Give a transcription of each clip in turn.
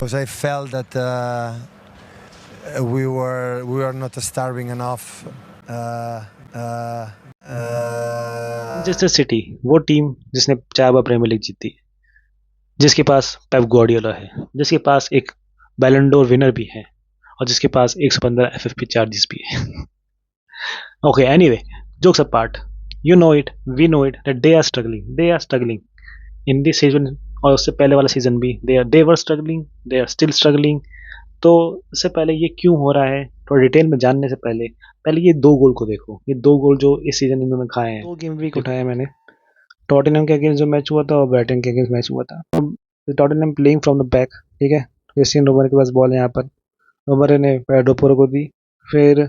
because I felt that we were not starving enough. Uh, uh, Manchester city वो team जिसने 4 बार premiere league जीती है, जिसके पास Pep Guardiola है, जिसके पास एक बैलन डोर विनर भी है और जिसके पास 115 एफएफपी चार्जेस भी है। Okay, anyway, jokes apart, you know it, we know it that they are struggling in this season, और उससे पहले वाला सीजन भी they were struggling, they are still struggling. तो इससे पहले ये क्यों हो रहा है, थोड़ा डिटेल में जानने से पहले पहले ये 2 गोल को देखो। ये 2 गोल जो इस सीजन इन्होंने खाए हैं, 2 गेम वीक उठाया मैंने। टॉटनहम के अगेंस्ट जो मैच हुआ था और ब्राइटन के अगेंस्ट मैच हुआ था। अब Tottenham playing from the back, ठीक है। क्रिस्टियन रोमेरो के पास बॉल है यहाँ पर, रोमेरो ने पेड्रो पोरो को दी, फिर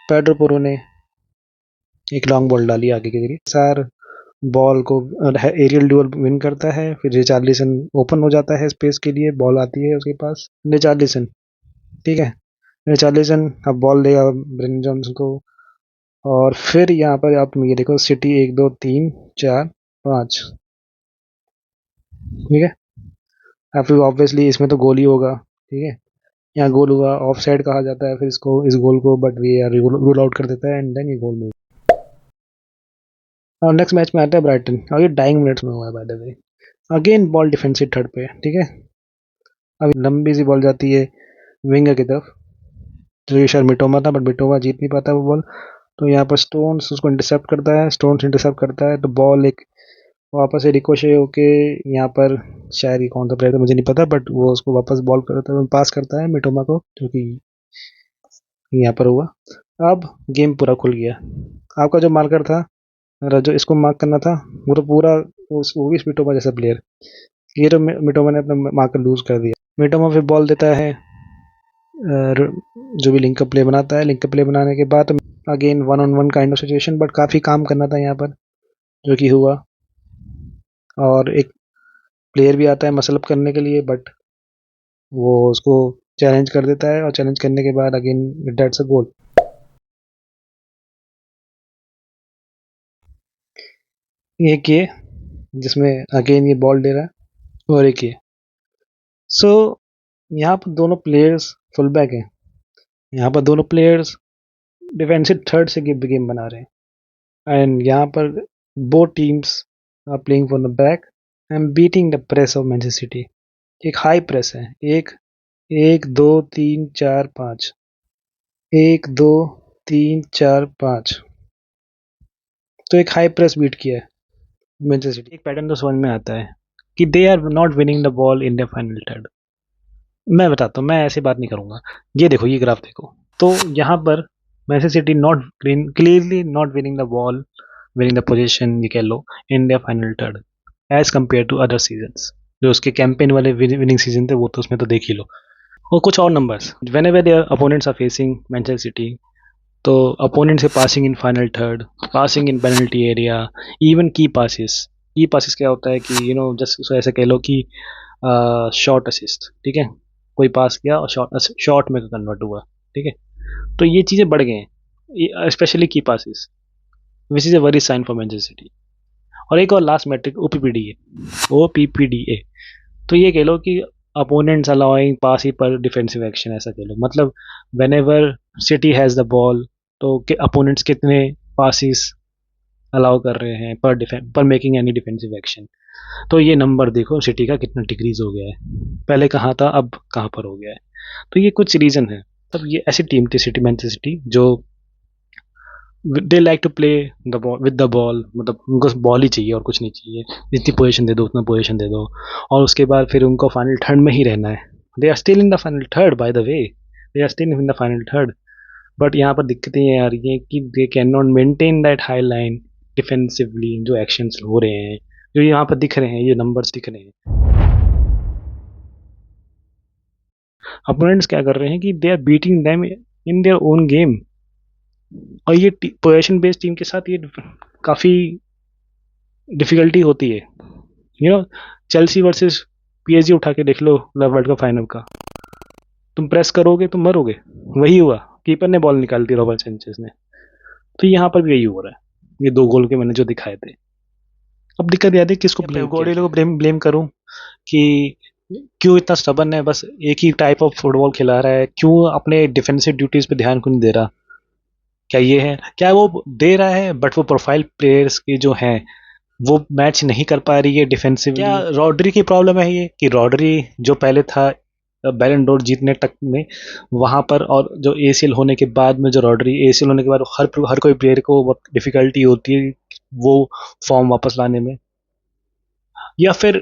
पेड्रो पोरो ने एक लॉन्ग बॉल डाली आगे के लिए, सार बॉल को एरियल ड्यूअल विन करता है, फिर रिचार्लिसन ओपन हो जाता है स्पेस के लिए, बॉल आती है उसके पास, रिचार्लिसन, ठीक है। रिचार्लिसन अब बॉल देगा ब्रेन जॉनसन को, और फिर यहाँ पर आप ये देखो, सिटी 1 2 3 4 5, ठीक है। अब फिर ऑब्वियसली इसमें तो गोल ही होगा, ठीक है। यहाँ गोल हुआ, ऑफ साइड कहा जाता है फिर इसको, इस गोल को, but we are rule out कर देता है एंड देन ये गोल में। और नेक्स्ट मैच में आता है ब्राइटन, और ये डाइंग मिनट्स में हुआ है bye the way. Again ball defensive third पे, ठीक है। अब लंबी सी बॉल जाती है विंगर की तरफ, जो ये शायद मिटोमा था, बट मिटोमा जीत नहीं पाता वो बॉल। तो यहाँ पर स्टोन्स उसको इंटरसेप्ट करता है, स्टोन्स इंटरसेप्ट करता है, तो बॉल एक वापस से रिकोशे होके यहाँ पर, शायद ये कौन सा प्लेयर था मुझे नहीं पता, बट वो उसको वापस बॉल करता है, पास करता है मिटोमा को, जो कि यहाँ पर हुआ। अब गेम पूरा खुल गया। आपका जो मार्कर था, जो इसको मार्क करना था, वो तो पूरा वो भी मिटोमा जैसा प्लेयर, ये तो मिटोमा ने अपना मार्कर लूज कर दिया। मिटोमा फिर बॉल देता है, जो भी लिंक प्ले बनाता है, लिंक प्ले बनाने के बाद again 1-on-1 kind of situation, but काफ़ी काम करना था यहाँ पर, जो कि हुआ। और एक प्लेयर भी आता है मसल अप करने के लिए, बट वो उसको चैलेंज कर देता है, और चैलेंज करने के बाद अगेन दैट्स अ गोल। एक ये जिसमें अगेन ये बॉल दे रहा है, और एक ये। सो यहाँ पर दोनों प्लेयर्स फुल बैक हैं, यहाँ पर दोनों प्लेयर्स डिफेंसिव थर्ड से गेम बना रहे हैं, एंड यहाँ पर both teams are playing from the back and beating the press of Manchester City. एक हाई प्रेस है, एक 1 2 3 4 5, 1 2 3 4 5, तो एक हाई प्रेस बीट किया है मैनचेस्टर सिटी। एक पैटर्न तो समझ में आता है कि they are not winning the ball in the final third. मैं बताता हूँ, मैं ऐसी बात नहीं करूंगा। ये देखो, ये ग्राफ देखो, तो यहाँ पर Manchester City not clearly not winning the ball, winning the position ये कह लो, in the final third, as compared to other seasons. जो उसके कैंपेन वाले विनिंग सीजन थे, वो तो उसमें तो देख ही लो। और कुछ और numbers, whenever their opponents are facing Manchester City, तो अपोनेंट से passing in final third, passing in penalty area, even key passes क्या होता है कि जस्ट ऐसे कह लो कि शॉर्ट असिस्ट, ठीक है। कोई पास किया और शॉर्ट में कन्वर्ट हुआ, ठीक है। तो ये चीज़ें बढ़ गए हैं, especially key passes, which is a very sign for Manchester City. और एक और लास्ट मैट्रिक OPPDA, तो ये कह लो कि अपोनेंट्स अलाउइंग पास ही पर डिफेंसिव एक्शन, ऐसा कह लो। मतलब when ever city has the ball, तो अपोनेंट्स कितने पासिस अलाउ कर रहे हैं पर मेकिंग एनी डिफेंसिव एक्शन। तो ये नंबर देखो सिटी का कितना डिक्रीज हो गया है, पहले कहाँ था अब कहाँ पर हो गया है। तो ये कुछ रीज़न है। तब ये ऐसी टीम थी सिटी, मैनचेस्टर सिटी, जो they like to play the ball with the ball, मतलब उनको बॉल ही चाहिए और कुछ नहीं चाहिए, जितनी पोजीशन दे दो उतना पोजीशन दे दो, और उसके बाद फिर उनको फाइनल थर्ड में ही रहना है। They are still in the final third, by the way, they are still in the final third. But यहाँ पर दिक्कतें ये आ रही हैं कि they can not maintain that high line defensively, जो एक्शंस हो रहे हैं, जो यहाँ पर दिख रहे हैं, ये नंबर्स दिख रहे हैं। अपोनेंट्स क्या कर रहे हैं कि they are beating them in their own game, और ये पोजीशन बेस्ड टीम के साथ ये काफ़ी डिफिकल्टी होती है। चेल्सी वर्सेस PSG उठा के देख लो वर्ल्ड कप फाइनल का, तुम प्रेस करोगे तुम मरोगे। वही हुआ, कीपर ने बॉल निकाल दी रॉबर्ट सेंचेज ने। तो यहाँ पर भी यही हो रहा है, ये 2 गोल के मैंने जो दिखाए थे। अब दिक्कत यह है किसको ब्लेम करूं कि क्यों इतना स्टबन है, बस एक ही टाइप ऑफ फुटबॉल खिला रहा है, क्यों अपने डिफेंसिव ड्यूटीज पे ध्यान क्यों नहीं दे रहा? क्या ये है, क्या वो दे रहा है बट वो प्रोफाइल प्लेयर्स के जो हैं वो मैच नहीं कर पा रही है डिफेंसिवली? क्या रॉड्री की प्रॉब्लम है ये कि रॉड्री जो पहले था बैलन डोर जीतने तक में वहां पर, और जो एसीएल होने के बाद में, जो रॉड्री एसीएल होने के बाद हर कोई प्लेयर को बहुत डिफिकल्टी होती है वो फॉर्म वापस लाने में, या फिर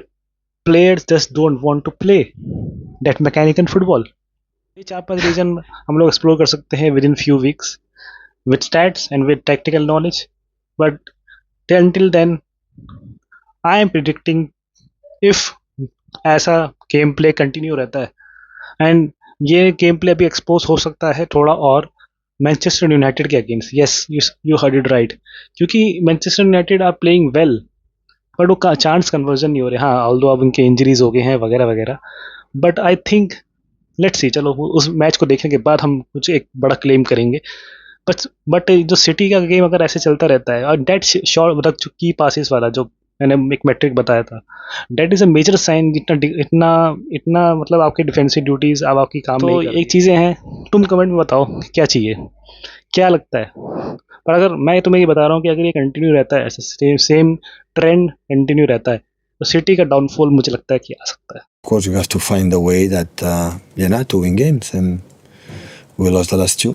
players just don't want to play that mechanical football? ये 4-5 रीजन हम लोग एक्सप्लोर कर सकते हैं within few weeks with stats and with tactical knowledge, but until then I am predicting, if ऐसा गेम प्ले कंटिन्यू रहता है and ये गेम प्ले अभी एक्सपोज हो सकता है थोड़ा और मैनचेस्टर यूनाइटेड के against. Yes, you heard it right, क्योंकि Manchester United are playing well but वो चांस कन्वर्जन नहीं हो रहे। हाँ, ऑल्दो अब उनके इंजरीज हो गए हैं वगैरह वगैरह, but I think let's see, चलो उस मैच को देखने के बाद हम कुछ एक बड़ा क्लेम करेंगे। बट जो सिटी का गेम अगर ऐसे चलता रहता है, और डेट शॉट मतलब जो की पासिस वाला जो मैंने एक मैट्रिक बताया था, that is a major sign, इतना इतना इतना मतलब आपकी डिफेंसिव ड्यूटीज अब आपकी काम तो नहीं कर रही। एक चीज़ें हैं, तुम कमेंट में बताओ क्या चाहिए, क्या लगता है? पर अगर मैं तुम्हें ये बता रहा हूँ कि अगर ये कंटिन्यू रहता है, ऐसे सेम ट्रेंड कंटिन्यू रहता है, तो सिटी का डाउनफॉल मुझे लगता है कि आ सकता है। Of course, we have to find a way that to win games, and we lost the last two.